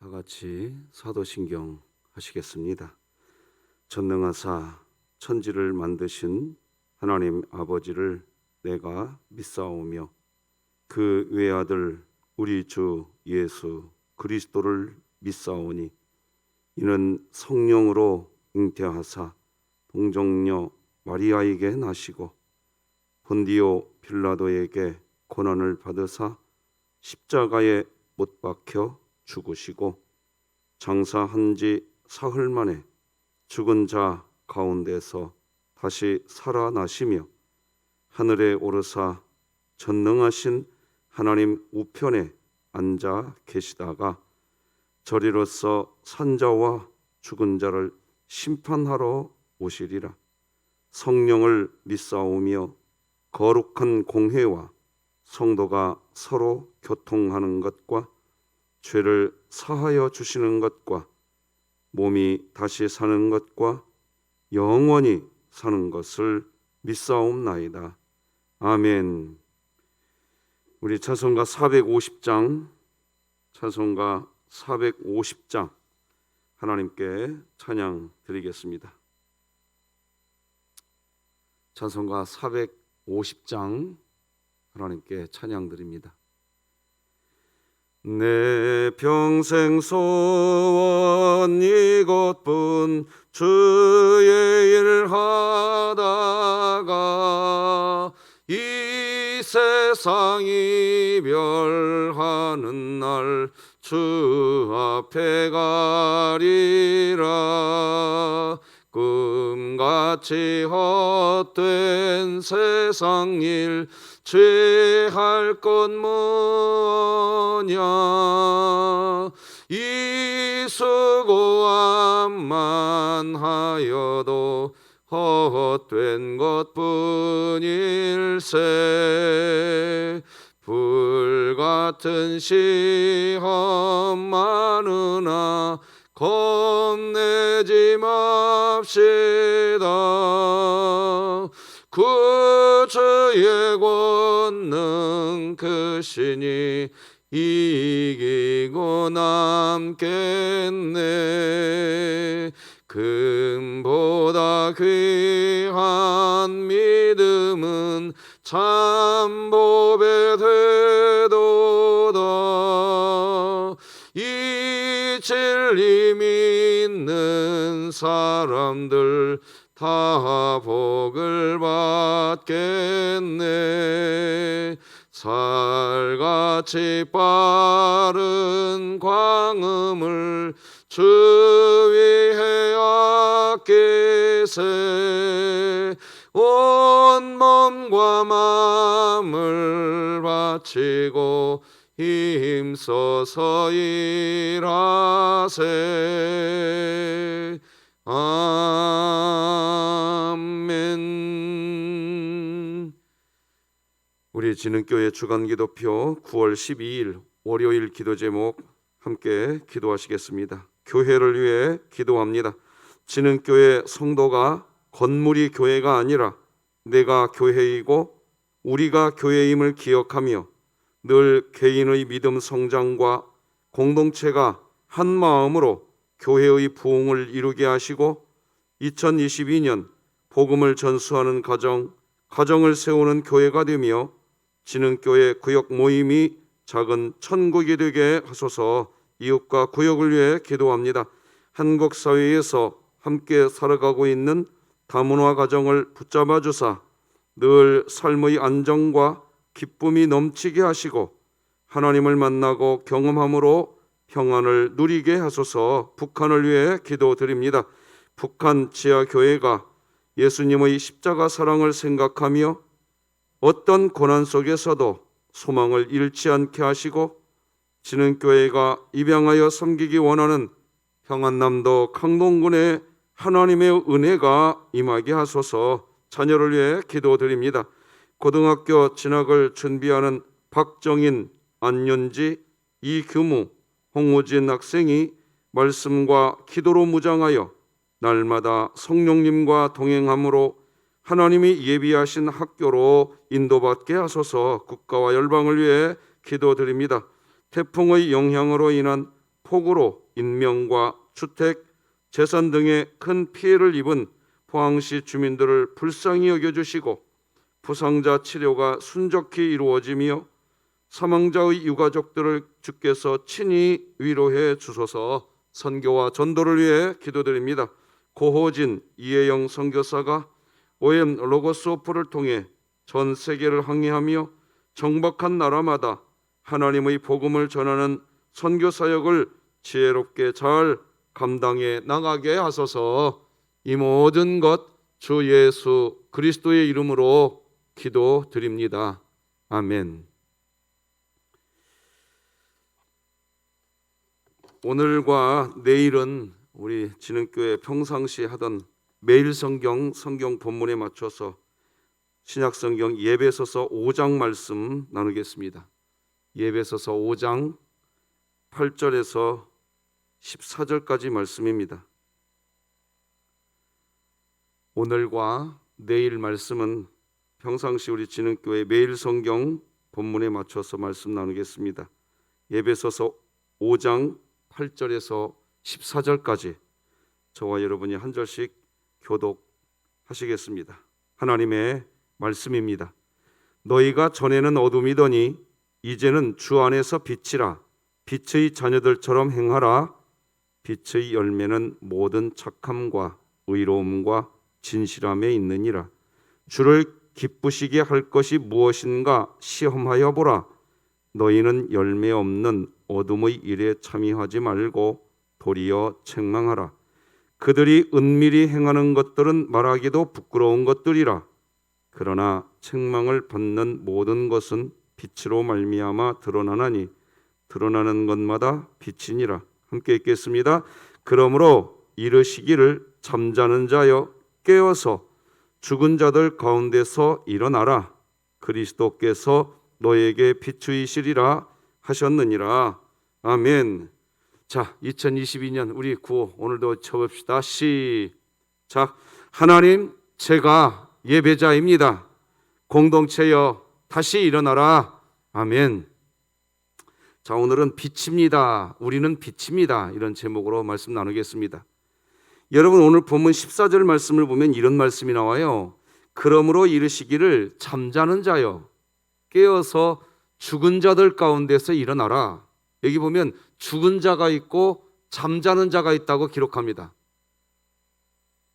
다 같이 사도신경 하시겠습니다. 전능하사 천지를 만드신 하나님 아버지를 내가 믿사오며 그 외아들 우리 주 예수 그리스도를 믿사오니 이는 성령으로 잉태하사 동정녀 마리아에게 나시고 본디오 빌라도에게 고난을 받으사 십자가에 못 박혀 죽으시고 장사한 지 사흘 만에 죽은 자 가운데서 다시 살아나시며 하늘에 오르사 전능하신 하나님 우편에 앉아 계시다가 저리로서 산자와 죽은 자를 심판하러 오시리라. 성령을 믿사오며 거룩한 공회와 성도가 서로 교통하는 것과 죄를 사하여 주시는 것과 몸이 다시 사는 것과 영원히 사는 것을 믿사옵나이다. 아멘. 우리 찬송가 450장 하나님께 찬양 드리겠습니다. 찬송가 450장 하나님께 찬양 드립니다. 내 평생 소원 이것뿐 주의 일 하다가 이 세상 이별하는 날 주 앞에 가리라. 꿈같이 헛된 세상 일 죄할 것 뭐냐. 이 수고함만 하여도 헛된 것뿐일세. 불같은 시험 많으나 겁내지 맙시다. 구주의 권능 크시니 이기고 남겠네. 금보다 귀한 믿음은 참 보배 되도다. 이 진리 믿는 사람들 다 복을 받겠네. 살같이 빠른 광음을 주 위에 아끼세. 온 몸과 마음을 바치고 힘써서 일하세. 아멘. 우리 진흥교회 주간기도표 9월 12일 월요일 기도 제목 함께 기도하시겠습니다. 교회를 위해 기도합니다. 진흥교회 성도가 건물이 교회가 아니라 내가 교회이고 우리가 교회임을 기억하며 늘 개인의 믿음 성장과 공동체가 한 마음으로 교회의 부흥을 이루게 하시고 2022년 복음을 전수하는 가정을 세우는 교회가 되며 진흥교회 구역 모임이 작은 천국이 되게 하소서. 이웃과 구역을 위해 기도합니다. 한국 사회에서 함께 살아가고 있는 다문화 가정을 붙잡아 주사 늘 삶의 안정과 기쁨이 넘치게 하시고 하나님을 만나고 경험함으로 평안을 누리게 하소서. 북한을 위해 기도드립니다. 북한 지하교회가 예수님의 십자가 사랑을 생각하며 어떤 고난 속에서도 소망을 잃지 않게 하시고 진흥교회가 입양하여 섬기기 원하는 평안남도 강동군에 하나님의 은혜가 임하게 하소서. 자녀를 위해 기도드립니다. 고등학교 진학을 준비하는 박정인, 안윤지, 이규무, 홍우진 학생이 말씀과 기도로 무장하여 날마다 성령님과 동행함으로 하나님이 예비하신 학교로 인도받게 하소서. 국가와 열방을 위해 기도드립니다. 태풍의 영향으로 인한 폭우로 인명과 주택, 재산 등의 큰 피해를 입은 포항시 주민들을 불쌍히 여겨주시고 부상자 치료가 순적히 이루어지며 사망자의 유가족들을 주께서 친히 위로해 주소서. 선교와 전도를 위해 기도드립니다. 고호진, 이혜영 선교사가 OM 로고스 오프를 통해 전 세계를 항해하며 정박한 나라마다 하나님의 복음을 전하는 선교 사역을 지혜롭게 잘 감당해 나가게 하소서. 이 모든 것 주 예수 그리스도의 이름으로 기도드립니다. 아멘. 오늘과 내일은 우리 진흥교회 평상시 하던 매일 성경 본문에 맞춰서 신약성경 예배소서 5장 말씀 나누겠습니다. 예배소서 5장 8절에서 14절까지 말씀입니다. 오늘과 내일 말씀은 평상시 우리 진흥교회 매일 성경 본문에 맞춰서 말씀 나누겠습니다. 예배소서 5장 8절에서 14절까지 저와 여러분이 한 절씩 교독하시겠습니다. 하나님의 말씀입니다. 너희가 전에는 어둠이더니 이제는 주 안에서 빛이라. 빛의 자녀들처럼 행하라. 빛의 열매는 모든 착함과 의로움과 진실함에 있느니라. 주를 기쁘시게 할 것이 무엇인가 시험하여 보라. 너희는 열매 없는 어둠의 일에 참여하지 말고 도리어 책망하라. 그들이 은밀히 행하는 것들은 말하기도 부끄러운 것들이라. 그러나 책망을 받는 모든 것은 빛으로 말미암아 드러나나니 드러나는 것마다 빛이니라. 함께 읽겠습니다. 그러므로 이르시기를 잠자는 자여 깨어서 죽은 자들 가운데서 일어나라. 그리스도께서 너에게 비추이시리라 하셨느니라. 아멘. 자, 2022년 우리 구호 오늘도 쳐봅시다. 시작. 하나님, 제가 예배자입니다. 공동체여 다시 일어나라. 아멘. 자, 오늘은 빛입니다. 우리는 빛입니다. 이런 제목으로 말씀 나누겠습니다. 여러분, 오늘 본문 14절 말씀을 보면 이런 말씀이 나와요. 그러므로 이르시기를 잠자는 자여 깨어서 죽은 자들 가운데서 일어나라. 여기 보면 죽은 자가 있고 잠자는 자가 있다고 기록합니다.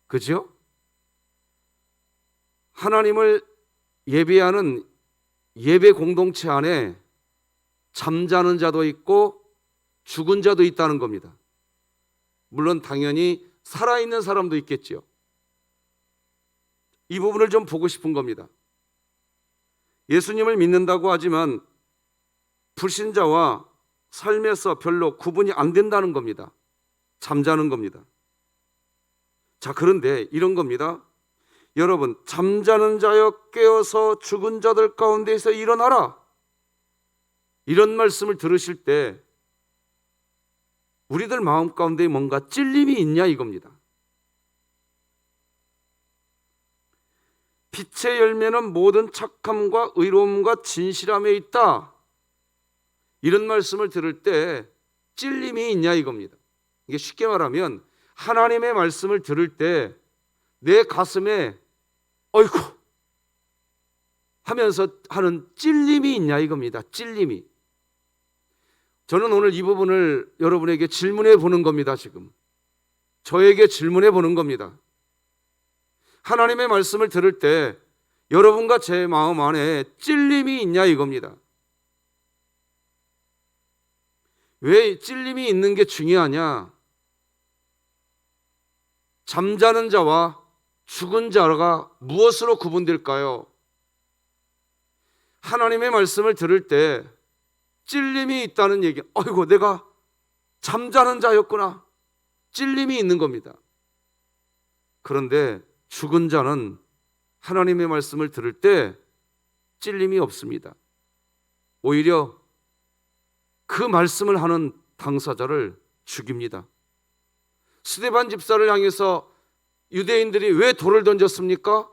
그죠? 하나님을 예배하는 예배 공동체 안에 잠자는 자도 있고 죽은 자도 있다는 겁니다. 물론 당연히 살아있는 사람도 있겠지요. 이 부분을 좀 보고 싶은 겁니다. 예수님을 믿는다고 하지만 불신자와 삶에서 별로 구분이 안 된다는 겁니다. 잠자는 겁니다. 자, 그런데 이런 겁니다. 여러분, 잠자는 자여 깨어서 죽은 자들 가운데서 일어나라. 이런 말씀을 들으실 때 우리들 마음 가운데 뭔가 찔림이 있냐 이겁니다. 빛의 열매는 모든 착함과 의로움과 진실함에 있다. 이런 말씀을 들을 때 찔림이 있냐 이겁니다. 이게 쉽게 말하면 하나님의 말씀을 들을 때 내 가슴에 어이구 하면서 하는 찔림이 있냐 이겁니다. 찔림이. 저는 오늘 이 부분을 여러분에게 질문해 보는 겁니다. 지금 저에게 질문해 보는 겁니다. 하나님의 말씀을 들을 때 여러분과 제 마음 안에 찔림이 있냐 이겁니다. 왜 찔림이 있는 게 중요하냐? 잠자는 자와 죽은 자가 무엇으로 구분될까요? 하나님의 말씀을 들을 때 찔림이 있다는 얘기. 아이고, 내가 잠자는 자였구나. 찔림이 있는 겁니다. 그런데 죽은 자는 하나님의 말씀을 들을 때 찔림이 없습니다. 오히려 그 말씀을 하는 당사자를 죽입니다. 스데반 집사를 향해서 유대인들이 왜 돌을 던졌습니까?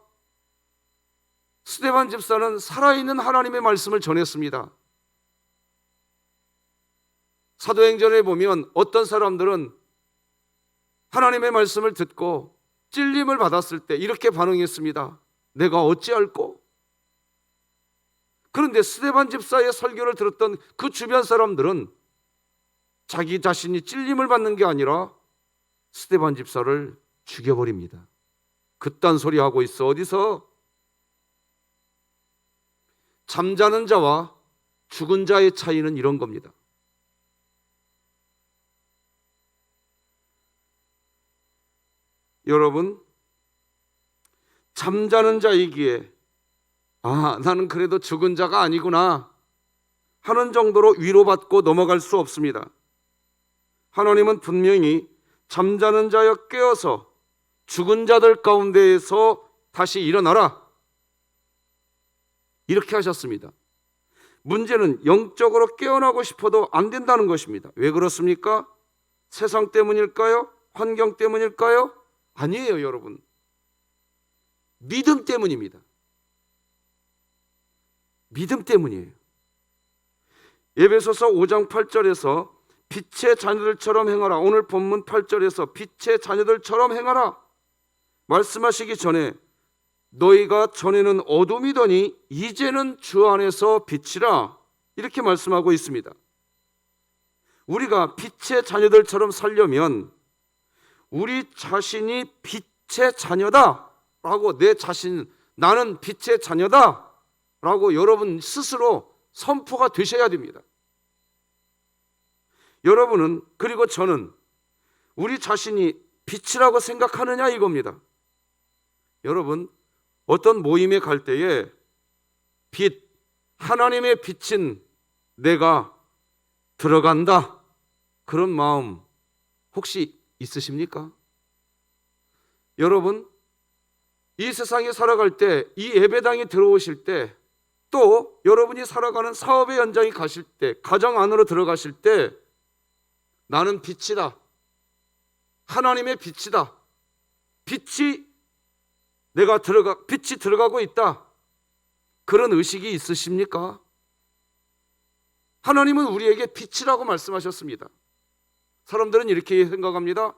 스데반 집사는 살아있는 하나님의 말씀을 전했습니다. 사도행전에 보면 어떤 사람들은 하나님의 말씀을 듣고 찔림을 받았을 때 이렇게 반응했습니다. 내가 어찌할꼬? 그런데 스데반 집사의 설교를 들었던 그 주변 사람들은 자기 자신이 찔림을 받는 게 아니라 스데반 집사를 죽여버립니다. 그딴 소리 하고 있어. 어디서? 잠자는 자와 죽은 자의 차이는 이런 겁니다. 여러분, 잠자는 자이기에 나는 그래도 죽은 자가 아니구나 하는 정도로 위로받고 넘어갈 수 없습니다. 하나님은 분명히 잠자는 자여 깨어서 죽은 자들 가운데에서 다시 일어나라 이렇게 하셨습니다. 문제는 영적으로 깨어나고 싶어도 안 된다는 것입니다. 왜 그렇습니까? 세상 때문일까요? 환경 때문일까요? 아니에요, 여러분. 믿음 때문입니다. 믿음 때문이에요. 에베소서 5장 8절에서 빛의 자녀들처럼 행하라. 오늘 본문 8절에서 빛의 자녀들처럼 행하라 말씀하시기 전에 너희가 전에는 어둠이더니 이제는 주 안에서 빛이라 이렇게 말씀하고 있습니다. 우리가 빛의 자녀들처럼 살려면 우리 자신이 빛의 자녀다 라고 나는 빛의 자녀다 라고 여러분 스스로 선포가 되셔야 됩니다. 여러분은 그리고 저는 우리 자신이 빛이라고 생각하느냐 이겁니다. 여러분 어떤 모임에 갈 때에 하나님의 빛인 내가 들어간다 그런 마음 혹시 있으십니까? 여러분 이 세상에 살아갈 때 이 예배당에 들어오실 때 또 여러분이 살아가는 사업의 현장에 가실 때 가정 안으로 들어가실 때 나는 빛이다. 하나님의 빛이다. 빛이 들어가고 있다. 그런 의식이 있으십니까? 하나님은 우리에게 빛이라고 말씀하셨습니다. 사람들은 이렇게 생각합니다.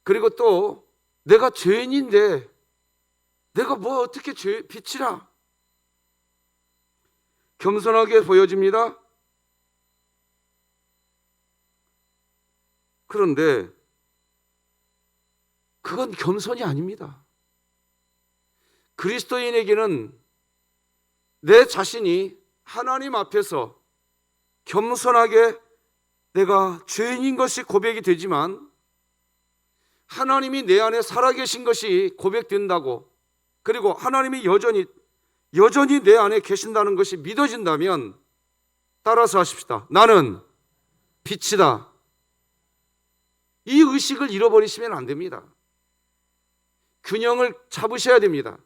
그리고 또 내가 죄인인데 내가 뭐 어떻게 빛이라? 겸손하게 보여집니다. 그런데 그건 겸손이 아닙니다. 그리스도인에게는 내 자신이 하나님 앞에서 겸손하게 내가 죄인인 것이 고백이 되지만 하나님이 내 안에 살아계신 것이 고백된다고 그리고 하나님이 여전히 내 안에 계신다는 것이 믿어진다면 따라서 하십시다. 나는 빛이다. 이 의식을 잃어버리시면 안 됩니다. 균형을 잡으셔야 됩니다.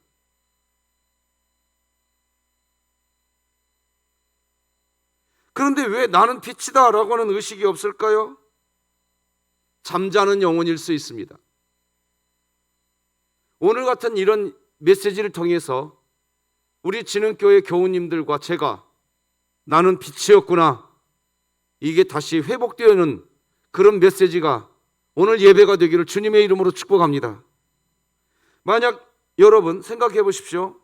그런데 왜 나는 빛이다 라고 하는 의식이 없을까요? 잠자는 영혼일 수 있습니다. 오늘 같은 이런 메시지를 통해서 우리 진흥교회 교우님들과 제가 나는 빛이었구나 이게 다시 회복되는 그런 메시지가 오늘 예배가 되기를 주님의 이름으로 축복합니다. 만약 여러분 생각해 보십시오.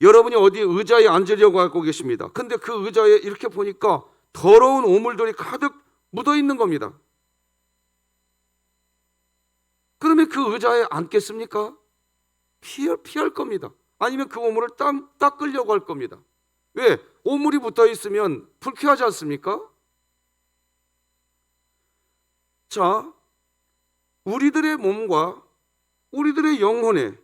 여러분이 어디 의자에 앉으려고 하고 계십니다. 근데 그 의자에 이렇게 보니까 더러운 오물들이 가득 묻어 있는 겁니다. 그러면 그 의자에 앉겠습니까? 피할 겁니다. 아니면 그 오물을 닦으려고 할 겁니다. 왜? 오물이 붙어 있으면 불쾌하지 않습니까? 자, 우리들의 몸과 우리들의 영혼에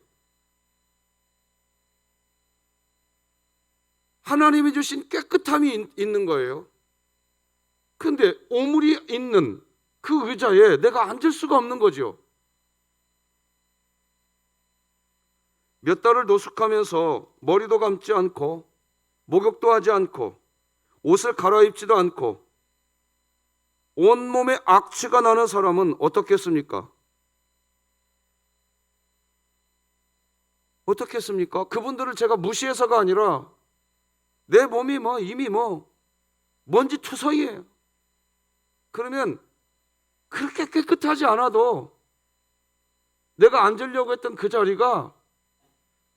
하나님이 주신 깨끗함이 있는 거예요. 그런데 오물이 있는 그 의자에 내가 앉을 수가 없는 거죠. 몇 달을 노숙하면서 머리도 감지 않고 목욕도 하지 않고 옷을 갈아입지도 않고 온몸에 악취가 나는 사람은 어떻겠습니까? 어떻겠습니까? 그분들을 제가 무시해서가 아니라 내 몸이 이미 먼지 투성이에요. 그러면 그렇게 깨끗하지 않아도 내가 앉으려고 했던 그 자리가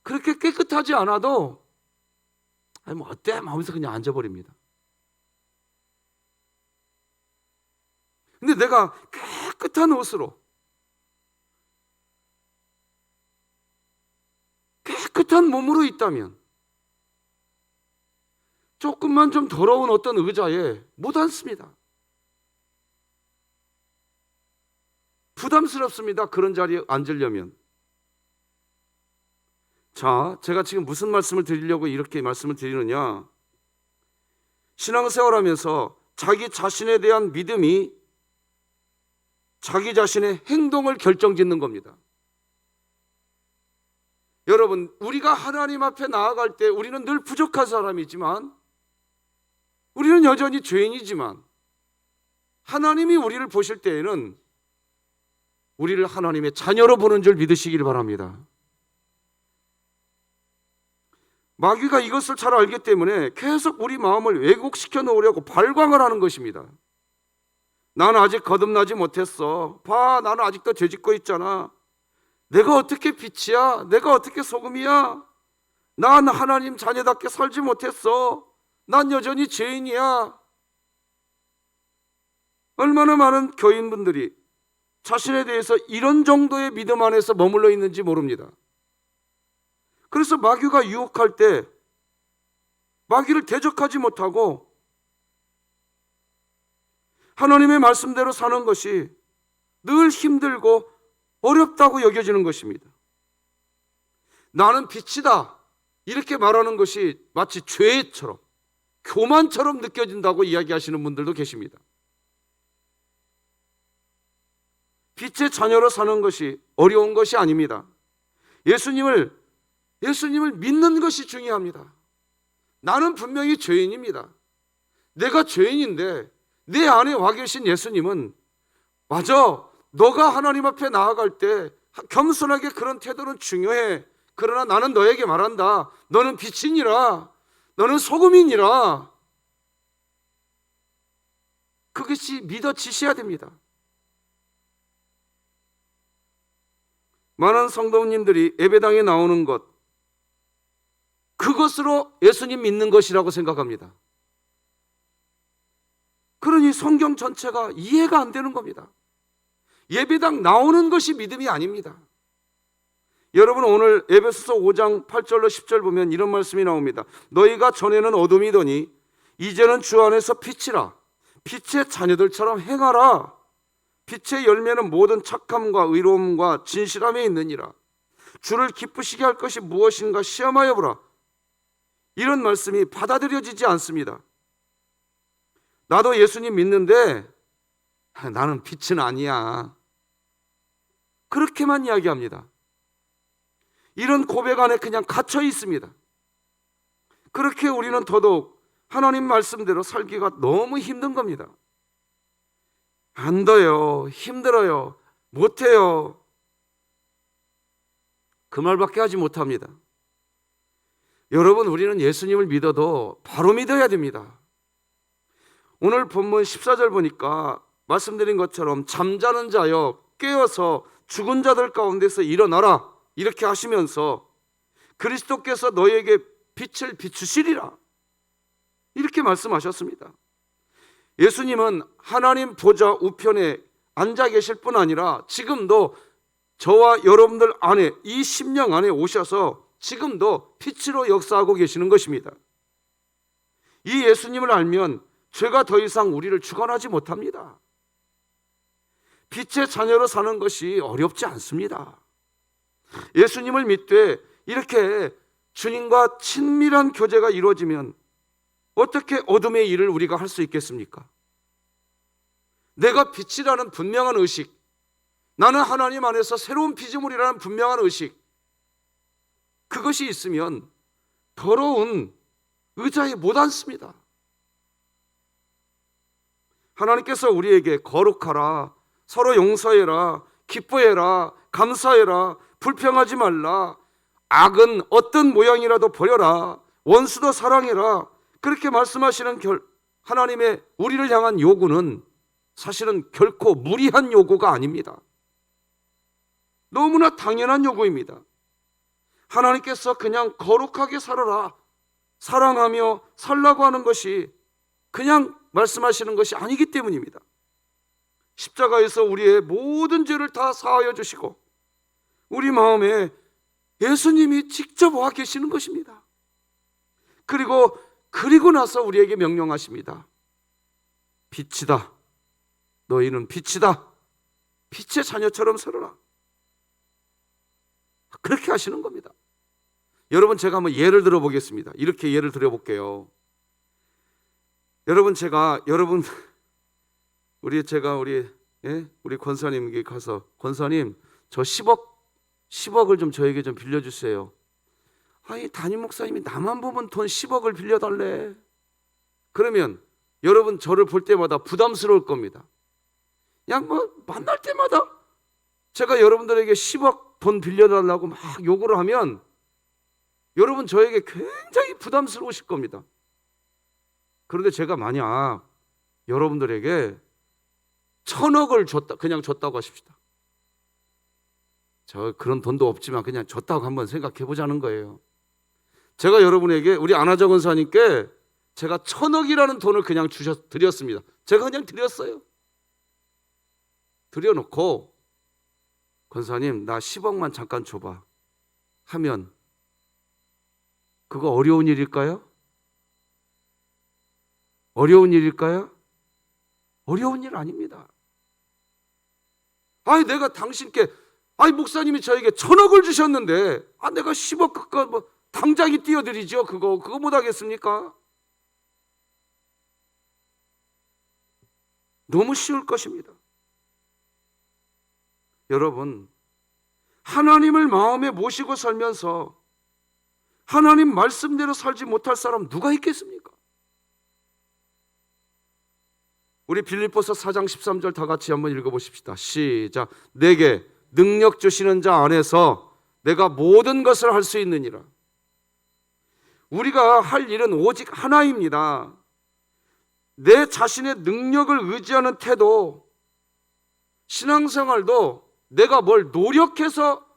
그렇게 깨끗하지 않아도 아니 뭐 어때? 하면서 그냥 앉아버립니다. 근데 내가 깨끗한 옷으로 깨끗한 몸으로 있다면 조금만 좀 더러운 어떤 의자에 못 앉습니다. 부담스럽습니다. 그런 자리에 앉으려면. 자, 제가 지금 무슨 말씀을 드리려고 이렇게 말씀을 드리느냐? 신앙생활하면서 자기 자신에 대한 믿음이 자기 자신의 행동을 결정짓는 겁니다. 여러분, 우리가 하나님 앞에 나아갈 때 우리는 늘 부족한 사람이지만, 우리는 여전히 죄인이지만, 하나님이 우리를 보실 때에는 우리를 하나님의 자녀로 보는 줄 믿으시길 바랍니다. 마귀가 이것을 잘 알기 때문에 계속 우리 마음을 왜곡시켜 놓으려고 발광을 하는 것입니다. 나는 아직 거듭나지 못했어. 봐, 나는 아직도 죄짓고 있잖아. 내가 어떻게 빛이야? 내가 어떻게 소금이야? 난 하나님 자녀답게 살지 못했어. 난 여전히 죄인이야. 얼마나 많은 교인분들이 자신에 대해서 이런 정도의 믿음 안에서 머물러 있는지 모릅니다. 그래서 마귀가 유혹할 때 마귀를 대적하지 못하고 하나님의 말씀대로 사는 것이 늘 힘들고 어렵다고 여겨지는 것입니다. 나는 빛이다 이렇게 말하는 것이 마치 죄처럼 교만처럼 느껴진다고 이야기하시는 분들도 계십니다. 빛의 자녀로 사는 것이 어려운 것이 아닙니다. 예수님을 믿는 것이 중요합니다. 나는 분명히 죄인입니다. 내가 죄인인데 내 안에 와 계신 예수님은 맞아, 너가 하나님 앞에 나아갈 때 겸손하게 그런 태도는 중요해. 그러나 나는 너에게 말한다. 너는 빛이니라. 너는 소금이니라. 그것이 믿어지셔야 됩니다. 많은 성도님들이 예배당에 나오는 것, 그것으로 예수님 믿는 것이라고 생각합니다. 그러니 성경 전체가 이해가 안 되는 겁니다. 예배당 나오는 것이 믿음이 아닙니다. 여러분, 오늘 에베소서 5장 8절로 10절 보면 이런 말씀이 나옵니다. 너희가 전에는 어둠이더니 이제는 주 안에서 빛이라. 빛의 자녀들처럼 행하라. 빛의 열매는 모든 착함과 의로움과 진실함에 있느니라. 주를 기쁘시게 할 것이 무엇인가 시험하여 보라. 이런 말씀이 받아들여지지 않습니다. 나도 예수님 믿는데 나는 빛은 아니야. 그렇게만 이야기합니다. 이런 고백 안에 그냥 갇혀 있습니다. 그렇게 우리는 더더욱 하나님 말씀대로 살기가 너무 힘든 겁니다. 안 돼요. 힘들어요. 못해요. 그 말밖에 하지 못합니다. 여러분, 우리는 예수님을 믿어도 바로 믿어야 됩니다. 오늘 본문 14절 보니까 말씀드린 것처럼 잠자는 자여 깨어서 죽은 자들 가운데서 일어나라 이렇게 하시면서 그리스도께서 너에게 빛을 비추시리라 이렇게 말씀하셨습니다. 예수님은 하나님 보좌 우편에 앉아 계실 뿐 아니라 지금도 저와 여러분들 안에 이 심령 안에 오셔서 지금도 빛으로 역사하고 계시는 것입니다. 이 예수님을 알면 죄가 더 이상 우리를 주관하지 못합니다. 빛의 자녀로 사는 것이 어렵지 않습니다. 예수님을 믿되 이렇게 주님과 친밀한 교제가 이루어지면 어떻게 어둠의 일을 우리가 할 수 있겠습니까? 내가 빛이라는 분명한 의식, 나는 하나님 안에서 새로운 피조물이라는 분명한 의식, 그것이 있으면 더러운 의자에 못 앉습니다. 하나님께서 우리에게 거룩하라, 서로 용서해라, 기뻐해라, 감사해라, 불평하지 말라, 악은 어떤 모양이라도 버려라, 원수도 사랑해라, 그렇게 말씀하시는 하나님의 우리를 향한 요구는 사실은 결코 무리한 요구가 아닙니다. 너무나 당연한 요구입니다. 하나님께서 그냥 거룩하게 살아라, 사랑하며 살라고 하는 것이 그냥 말씀하시는 것이 아니기 때문입니다. 십자가에서 우리의 모든 죄를 다 사하여 주시고 우리 마음에 예수님이 직접 와 계시는 것입니다. 그리고 나서 우리에게 명령하십니다. 빛이다. 너희는 빛이다. 빛의 자녀처럼 살아라. 그렇게 하시는 겁니다. 여러분, 제가 한번 예를 들어 보겠습니다. 이렇게 예를 들어 볼게요. 여러분, 우리 권사님에게 가서, 권사님, 저 10억을 좀 저에게 좀 빌려주세요. 아니, 담임 목사님이 나만 보면 돈 10억을 빌려달래. 그러면 여러분, 저를 볼 때마다 부담스러울 겁니다. 그냥 만날 때마다 제가 여러분들에게 10억 돈 빌려달라고 막 요구를 하면 여러분, 저에게 굉장히 부담스러우실 겁니다. 그런데 제가 만약 여러분들에게 1000억을 그냥 줬다고 하십시다. 저 그런 돈도 없지만 그냥 줬다고 한번 생각해 보자는 거예요. 제가 여러분에게, 우리 안하정 권사님께 제가 1000억이라는 돈을 그냥 드렸습니다. 제가 그냥 드렸어요. 드려놓고, 권사님, 나 10억만 잠깐 줘봐 하면 그거 어려운 일일까요? 어려운 일일까요? 어려운 일 아닙니다. 아니, 내가 당신께, 목사님이 저에게 1000억을 주셨는데, 내가 10억 그거 당장이 띄워드리죠. 그거 못하겠습니까? 너무 쉬울 것입니다. 여러분, 하나님을 마음에 모시고 살면서 하나님 말씀대로 살지 못할 사람 누가 있겠습니까? 우리 빌립보서 4장 13절 다 같이 한번 읽어보십시다. 시작. 내게 능력 주시는 자 안에서 내가 모든 것을 할 수 있느니라. 우리가 할 일은 오직 하나입니다. 내 자신의 능력을 의지하는 태도, 신앙생활도 내가 뭘 노력해서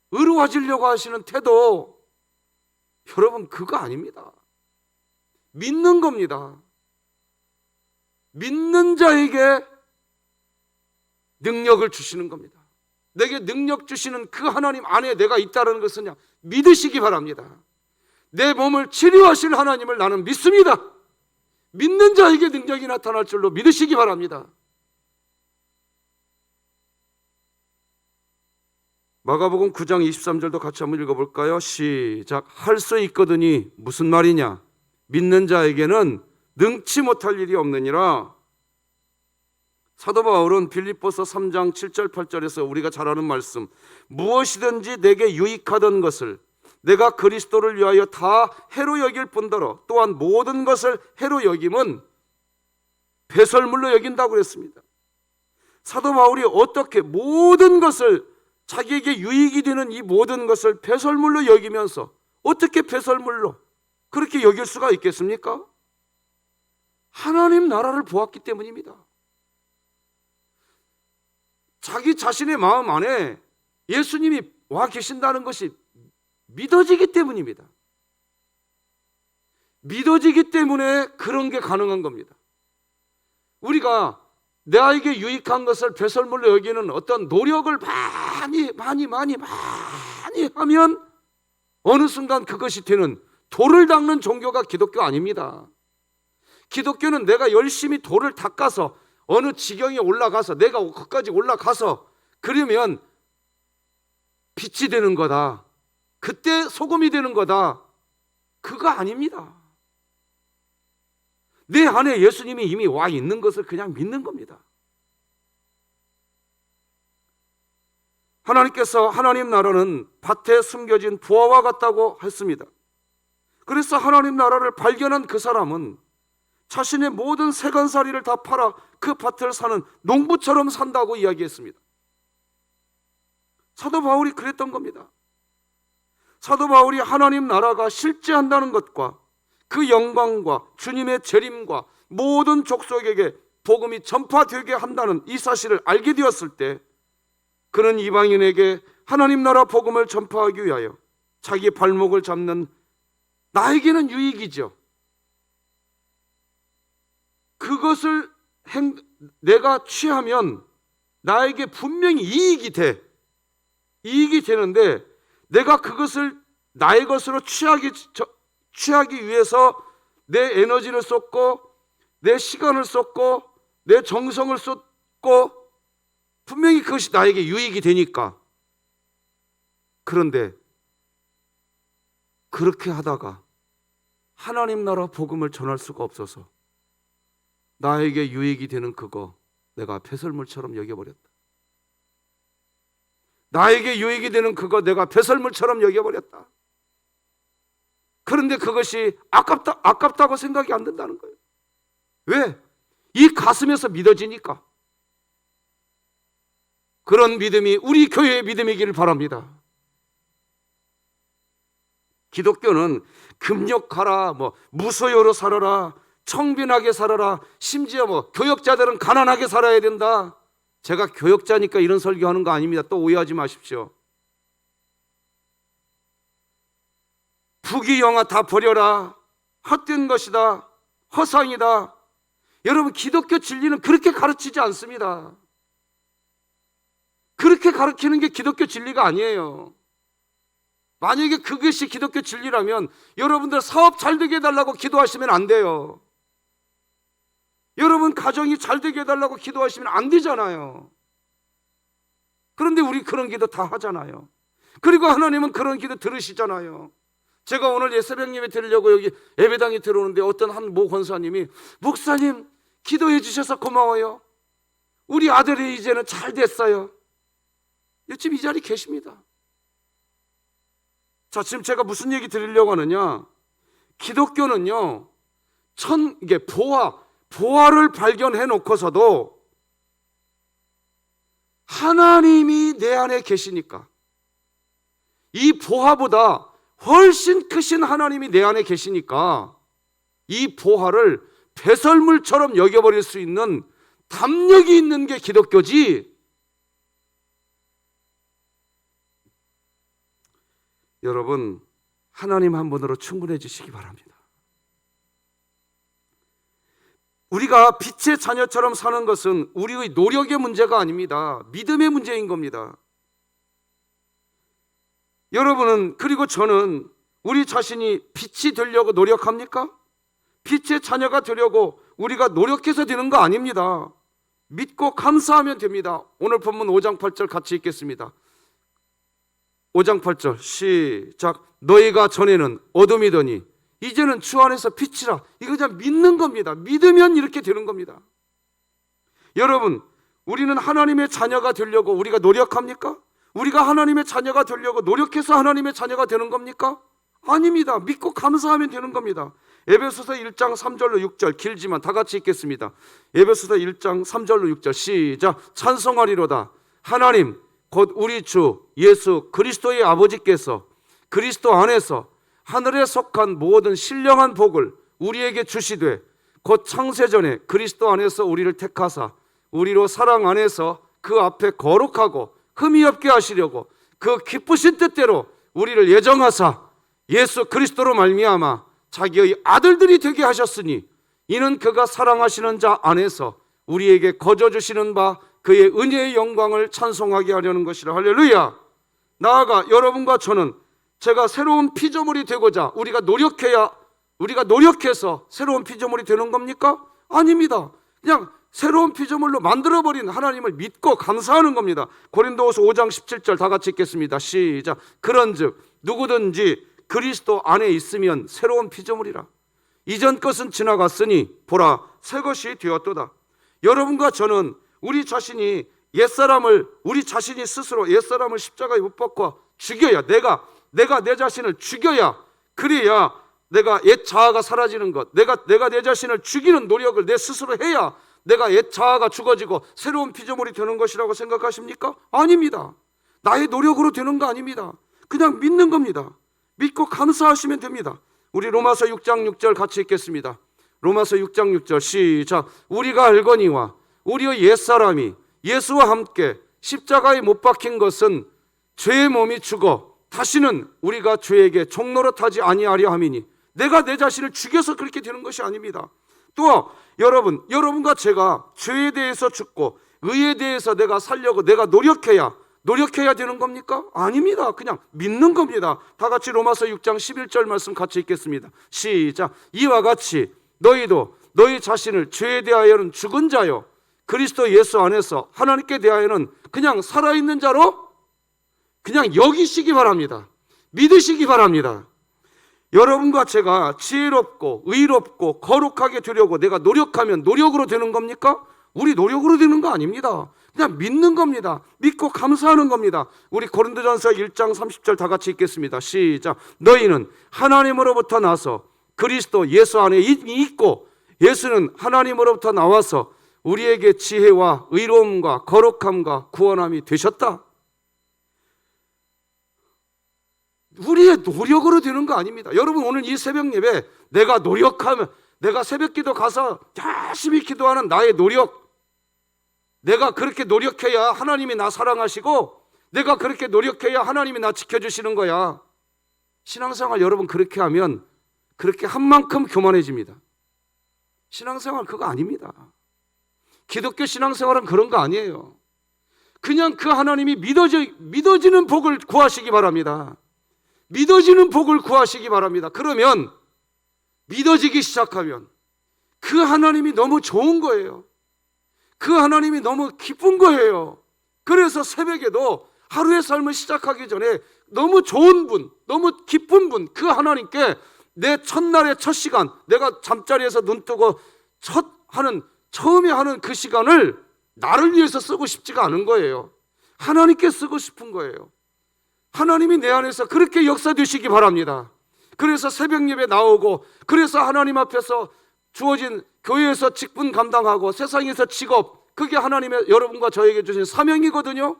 의로워지려고 하시는 태도, 여러분, 그거 아닙니다. 믿는 겁니다. 믿는 자에게 능력을 주시는 겁니다. 내게 능력 주시는 그 하나님 안에 내가 있다는 것은 믿으시기 바랍니다. 내 몸을 치료하실 하나님을 나는 믿습니다. 믿는 자에게 능력이 나타날 줄로 믿으시기 바랍니다. 마가복음 9장 23절도 같이 한번 읽어볼까요? 시작. 할 수 있거든이 무슨 말이냐? 믿는 자에게는 능치 못할 일이 없느니라. 사도 바울은 빌립보서 3장 7절 8절에서 우리가 잘 아는 말씀, 무엇이든지 내게 유익하던 것을 내가 그리스도를 위하여 다 해로 여길 뿐더러 또한 모든 것을 해로 여김은 배설물로 여긴다고 그랬습니다. 사도 바울이 어떻게 모든 것을, 자기에게 유익이 되는 이 모든 것을 배설물로 여기면서 어떻게 배설물로 그렇게 여길 수가 있겠습니까? 하나님 나라를 보았기 때문입니다. 자기 자신의 마음 안에 예수님이 와 계신다는 것이 믿어지기 때문입니다. 믿어지기 때문에 그런 게 가능한 겁니다. 우리가 나에게 유익한 것을 배설물로 여기는 어떤 노력을 많이 하면 어느 순간 그것이 되는, 돌을 닦는 종교가 기독교 아닙니다. 기독교는 내가 열심히 돌을 닦아서 어느 지경에 올라가서, 내가 거기까지 올라가서 그러면 빛이 되는 거다, 그때 소금이 되는 거다, 그거 아닙니다. 내 안에 예수님이 이미 와 있는 것을 그냥 믿는 겁니다. 하나님께서 하나님 나라는 밭에 숨겨진 부화와 같다고 했습니다. 그래서 하나님 나라를 발견한 그 사람은 자신의 모든 세간살이를 다 팔아 그 밭을 사는 농부처럼 산다고 이야기했습니다. 사도 바울이 그랬던 겁니다. 사도 바울이 하나님 나라가 실제한다는 것과 그 영광과 주님의 재림과 모든 족속에게 복음이 전파되게 한다는 이 사실을 알게 되었을 때 그는 이방인에게 하나님 나라 복음을 전파하기 위하여 자기 발목을 잡는, 나에게는 유익이죠. 그것을 내가 취하면 나에게 분명히 이익이 되는데 내가 그것을 나의 것으로 취하기 위해서 내 에너지를 쏟고 내 시간을 쏟고 내 정성을 쏟고 분명히 그것이 나에게 유익이 되니까. 그런데 그렇게 하다가 하나님 나라 복음을 전할 수가 없어서 나에게 유익이 되는 그거 내가 배설물처럼 여겨버렸다. 나에게 유익이 되는 그거 내가 배설물처럼 여겨버렸다. 그런데 그것이 아깝다고 생각이 안 든다는 거예요. 왜? 이 가슴에서 믿어지니까. 그런 믿음이 우리 교회의 믿음이기를 바랍니다. 기독교는 금욕하라, 무소유로 살아라, 청빈하게 살아라, 심지어 교역자들은 가난하게 살아야 된다. 제가 교역자니까 이런 설교하는 거 아닙니다. 또 오해하지 마십시오. 부귀영화 다 버려라, 헛된 것이다, 허상이다. 여러분, 기독교 진리는 그렇게 가르치지 않습니다. 그렇게 가르치는 게 기독교 진리가 아니에요. 만약에 그것이 기독교 진리라면 여러분들 사업 잘 되게 해달라고 기도하시면 안 돼요. 여러분 가정이 잘 되게 해달라고 기도하시면 안 되잖아요. 그런데 우리 그런 기도 다 하잖아요. 그리고 하나님은 그런 기도 들으시잖아요. 제가 오늘 예새벽 예배 드리려고 여기 예배당에 들어오는데 어떤 한 모 권사님이, 목사님 기도해 주셔서 고마워요. 우리 아들이 이제는 잘 됐어요. 지금 이 자리에 계십니다. 자, 지금 제가 무슨 얘기 드리려고 하느냐, 기독교는요, 이게 보화를 발견해 놓고서도 하나님이 내 안에 계시니까, 이 보화보다 훨씬 크신 하나님이 내 안에 계시니까 이 보화를 배설물처럼 여겨버릴 수 있는 담력이 있는 게 기독교지. 여러분, 하나님 한 분으로 충분해지시기 바랍니다. 우리가 빛의 자녀처럼 사는 것은 우리의 노력의 문제가 아닙니다. 믿음의 문제인 겁니다. 여러분은, 그리고 저는 우리 자신이 빛이 되려고 노력합니까? 빛의 자녀가 되려고 우리가 노력해서 되는 거 아닙니다. 믿고 감사하면 됩니다. 오늘 본문 5장 8절 같이 읽겠습니다. 5장 8절 시작. 너희가 전에는 어둠이더니 이제는 주 안에서 빛이라. 이거 그냥 믿는 겁니다. 믿으면 이렇게 되는 겁니다. 여러분, 우리는 하나님의 자녀가 되려고 우리가 노력합니까? 우리가 하나님의 자녀가 되려고 노력해서 하나님의 자녀가 되는 겁니까? 아닙니다. 믿고 감사하면 되는 겁니다. 에베소서 1장 3절로 6절, 길지만 다 같이 읽겠습니다. 에베소서 1장 3절로 6절 시작. 찬송하리로다. 하나님 곧 우리 주 예수 그리스도의 아버지께서 그리스도 안에서 하늘에 속한 모든 신령한 복을 우리에게 주시되, 곧 창세전에 그리스도 안에서 우리를 택하사 우리로 사랑 안에서 그 앞에 거룩하고 흠이 없게 하시려고 그 기쁘신 뜻대로 우리를 예정하사 예수 그리스도로 말미암아 자기의 아들들이 되게 하셨으니, 이는 그가 사랑하시는 자 안에서 우리에게 거저 주시는 바 그의 은혜의 영광을 찬송하게 하려는 것이라. 할렐루야. 나아가 여러분과 저는 제가 새로운 피조물이 되고자 우리가 노력해서 새로운 피조물이 되는 겁니까? 아닙니다. 그냥 새로운 피조물로 만들어버린 하나님을 믿고 감사하는 겁니다. 고린도후서 5장 17절 다 같이 읽겠습니다. 시작. 그런즉 누구든지 그리스도 안에 있으면 새로운 피조물이라. 이전 것은 지나갔으니 보라 새 것이 되었도다. 여러분과 저는 우리 자신이 우리 자신이 스스로 옛사람을 십자가에 못 박고 죽여야, 내가 내 자신을 죽여야, 그래야 내가 옛 자아가 사라지는 것, 내가 내 자신을 죽이는 노력을 내 스스로 해야 내가 옛 자아가 죽어지고 새로운 피조물이 되는 것이라고 생각하십니까? 아닙니다. 나의 노력으로 되는 거 아닙니다. 그냥 믿는 겁니다. 믿고 감사하시면 됩니다. 우리 로마서 6장 6절 같이 읽겠습니다. 로마서 6장 6절 시작. 우리가 알거니와 우리의 옛사람이 예수와 함께 십자가에 못 박힌 것은 죄의 몸이 죽어 다시는 우리가 죄에게 종노릇하지 아니하려 함이니. 내가 내 자신을 죽여서 그렇게 되는 것이 아닙니다. 또 여러분과 제가 죄에 대해서 죽고 의에 대해서 내가 살려고 내가 노력해야 되는 겁니까? 아닙니다. 그냥 믿는 겁니다. 다 같이 로마서 6장 11절 말씀 같이 읽겠습니다. 시작. 이와 같이 너희도 너희 자신을 죄에 대하여는 죽은 자요 그리스도 예수 안에서 하나님께 대하여는 그냥 살아있는 자로 그냥 여기시기 바랍니다. 믿으시기 바랍니다. 여러분과 제가 지혜롭고 의롭고 거룩하게 되려고 내가 노력하면 노력으로 되는 겁니까? 우리 노력으로 되는 거 아닙니다. 그냥 믿는 겁니다. 믿고 감사하는 겁니다. 우리 고린도전서 1장 30절 다 같이 읽겠습니다. 시작. 너희는 하나님으로부터 나서 그리스도 예수 안에 있고 예수는 하나님으로부터 나와서 우리에게 지혜와 의로움과 거룩함과 구원함이 되셨다. 우리의 노력으로 되는 거 아닙니다. 여러분 오늘 이 새벽 예배 내가 노력하면 내가 새벽 기도 가서 열심히 기도하는 나의 노력, 내가 그렇게 노력해야 하나님이 나 사랑하시고 내가 그렇게 노력해야 하나님이 나 지켜주시는 거야. 신앙생활 여러분 그렇게 하면 그렇게 한 만큼 교만해집니다. 신앙생활 그거 아닙니다. 기독교 신앙생활은 그런 거 아니에요. 그냥 그 하나님이 믿어지는 복을 구하시기 바랍니다. 믿어지는 복을 구하시기 바랍니다. 그러면 믿어지기 시작하면 그 하나님이 너무 좋은 거예요. 그 하나님이 너무 기쁜 거예요. 그래서 새벽에도 하루의 삶을 시작하기 전에 너무 좋은 분, 너무 기쁜 분, 그 하나님께 내 첫날의 첫 시간, 내가 잠자리에서 눈 뜨고 처음에 하는 그 시간을 나를 위해서 쓰고 싶지가 않은 거예요. 하나님께 쓰고 싶은 거예요. 하나님이 내 안에서 그렇게 역사되시기 바랍니다. 그래서 새벽 예배 나오고, 그래서 하나님 앞에서 주어진 교회에서 직분 감당하고 세상에서 직업, 그게 하나님의 여러분과 저에게 주신 사명이거든요.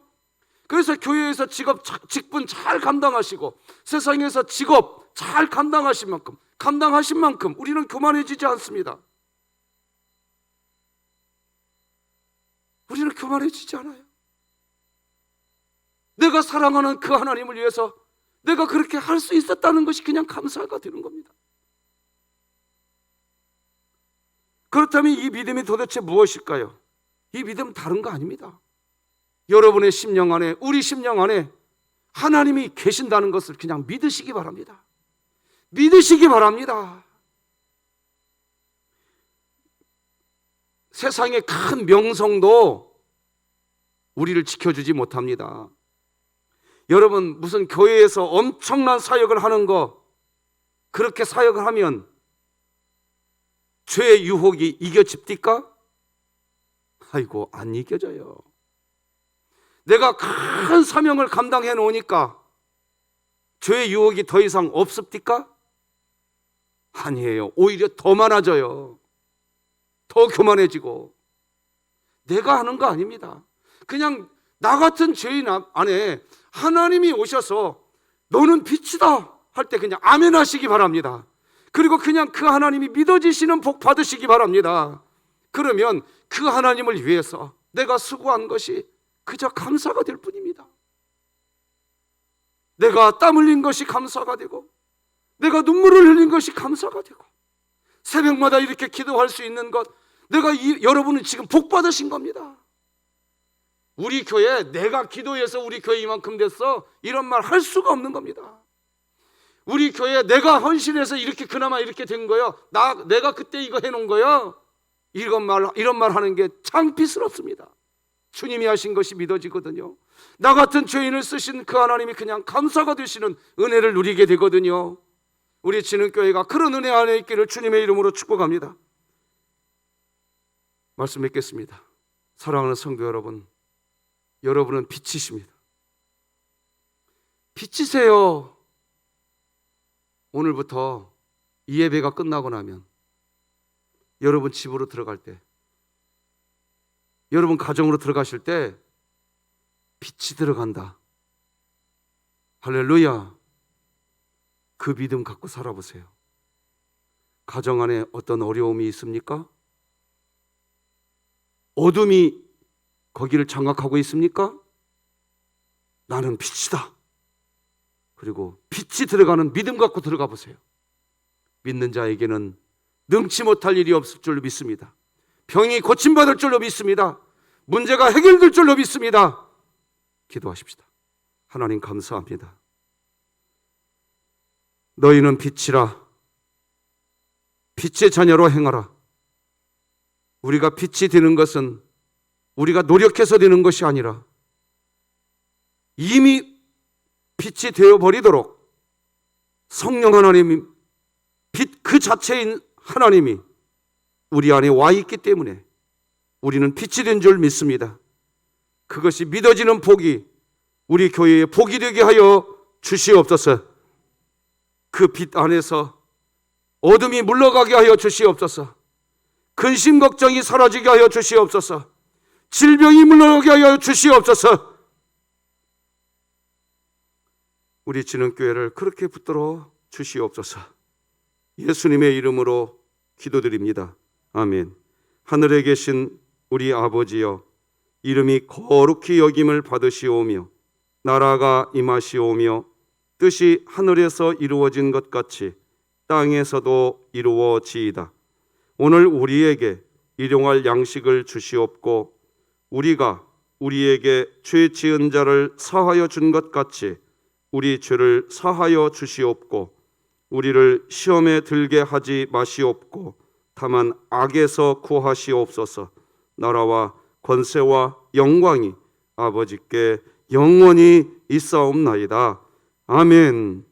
그래서 교회에서 직분 잘 감당하시고 세상에서 직업 잘 감당하신 만큼 우리는 교만해지지 않습니다. 우리는 교만해지지 않아요. 내가 사랑하는 그 하나님을 위해서 내가 그렇게 할 수 있었다는 것이 그냥 감사가 되는 겁니다. 그렇다면 이 믿음이 도대체 무엇일까요? 이 믿음은 다른 거 아닙니다. 여러분의 심령 안에, 우리 심령 안에 하나님이 계신다는 것을 그냥 믿으시기 바랍니다. 믿으시기 바랍니다. 세상의 큰 명성도 우리를 지켜주지 못합니다. 여러분 무슨 교회에서 엄청난 사역을 하는 거, 그렇게 사역을 하면 죄의 유혹이 이겨집니까? 아이고 안 이겨져요. 내가 큰 사명을 감당해 놓으니까 죄의 유혹이 더 이상 없습니까? 아니에요. 오히려 더 많아져요. 더 교만해지고. 내가 하는 거 아닙니다. 그냥 나 같은 죄인 안에 하나님이 오셔서 너는 빛이다 할 때 그냥 아멘 하시기 바랍니다. 그리고 그냥 그 하나님이 믿어지시는 복 받으시기 바랍니다. 그러면 그 하나님을 위해서 내가 수고한 것이 그저 감사가 될 뿐입니다. 내가 땀 흘린 것이 감사가 되고 내가 눈물을 흘린 것이 감사가 되고 새벽마다 이렇게 기도할 수 있는 것, 여러분은 지금 복 받으신 겁니다. 우리 교회 내가 기도해서 우리 교회 이만큼 됐어 이런 말 할 수가 없는 겁니다. 우리 교회 내가 헌신해서 이렇게 그나마 이렇게 된 거요, 내가 그때 이거 해놓은 거요, 이런 말 하는 게 창피스럽습니다. 주님이 하신 것이 믿어지거든요. 나 같은 죄인을 쓰신 그 하나님이 그냥 감사가 되시는 은혜를 누리게 되거든요. 우리 진흥교회가 그런 은혜 안에 있기를 주님의 이름으로 축복합니다. 말씀 맺겠습니다. 사랑하는 성도 여러분, 여러분은 빛이십니다. 빛이세요. 오늘부터 이 예배가 끝나고 나면 여러분 집으로 들어갈 때, 여러분 가정으로 들어가실 때 빛이 들어간다. 할렐루야. 그 믿음 갖고 살아보세요. 가정 안에 어떤 어려움이 있습니까? 어둠이 거기를 장악하고 있습니까? 나는 빛이다. 그리고 빛이 들어가는 믿음 갖고 들어가 보세요. 믿는 자에게는 능치 못할 일이 없을 줄로 믿습니다. 병이 고침받을 줄로 믿습니다. 문제가 해결될 줄로 믿습니다. 기도하십시다. 하나님 감사합니다. 너희는 빛이라. 빛의 자녀로 행하라. 우리가 빛이 되는 것은 우리가 노력해서 되는 것이 아니라 이미 빛이 되어버리도록 성령 하나님이 빛 그 자체인 하나님이 우리 안에 와 있기 때문에 우리는 빛이 된 줄 믿습니다. 그것이 믿어지는 복이 우리 교회에 복이 되게 하여 주시옵소서. 그 빛 안에서 어둠이 물러가게 하여 주시옵소서. 근심 걱정이 사라지게 하여 주시옵소서. 질병이 물러가게 하여 주시옵소서. 우리 진흥교회를 그렇게 붙들어 주시옵소서. 예수님의 이름으로 기도드립니다. 아멘. 하늘에 계신 우리 아버지여, 이름이 거룩히 여김을 받으시오며 나라가 임하시오며 뜻이 하늘에서 이루어진 것 같이 땅에서도 이루어지이다. 오늘 우리에게 일용할 양식을 주시옵고 우리가 우리에게 죄 지은 자를 사하여 준 것 같이 우리 죄를 사하여 주시옵고 우리를 시험에 들게 하지 마시옵고 다만 악에서 구하시옵소서. 나라와 권세와 영광이 아버지께 영원히 있사옵나이다. 아멘.